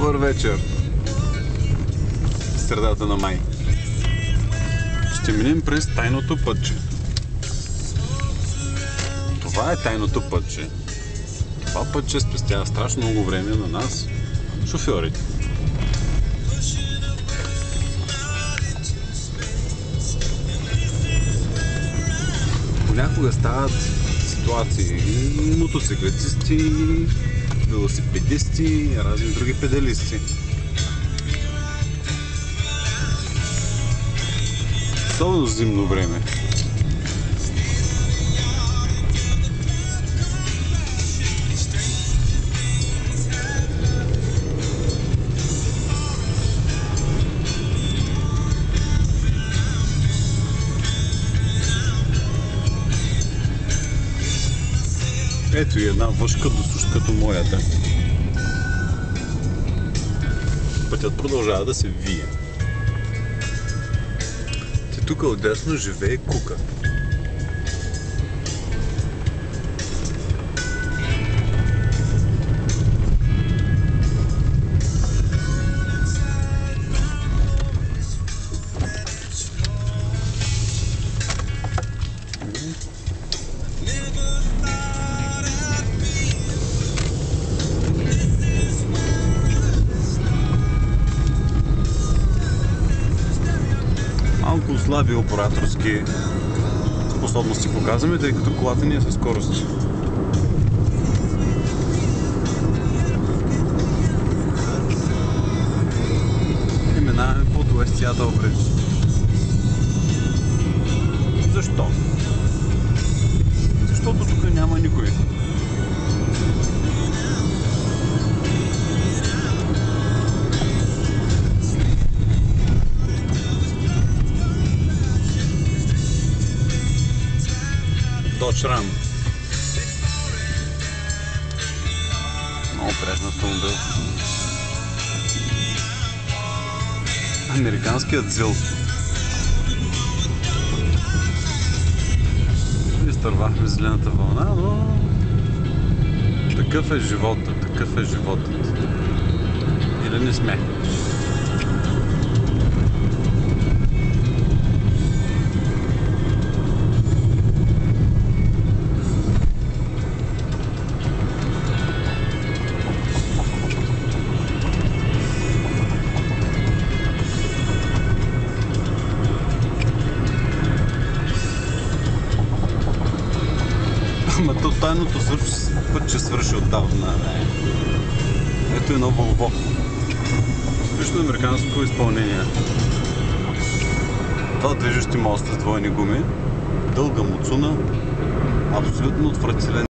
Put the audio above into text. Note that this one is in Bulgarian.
Добър вечер! Средата на май. Ще минем през тайното пътче. Това е тайното пътче. Това пътче спестява страшно много време на нас, шофьорите. Понякога стават ситуации. Мотоциклетисти, велосипедисти и разни други педалисти. Особено зимно време. Ето и една въшка досущ като моята. Пътят продължава да се вие. Те тук отдясно живее кука. Малко слаби операторски способности показваме, тъй като колата ни е със скорост. И минаваме под Уест Сиатъл Бридж. Защо? Защото тук няма никой. Dodge Ram. Много прежна автомобил. Американският ЗИЛ. Изтървахме зелената вълна, но такъв е животът, такъв е животът. Или не сме? Ама то тайното пътче свърши отдавна. Ето едно Volvo. Вижте американско изпълнение. Това движещи моста с двойни гуми. Дълга муцуна. Абсолютно отвратителен.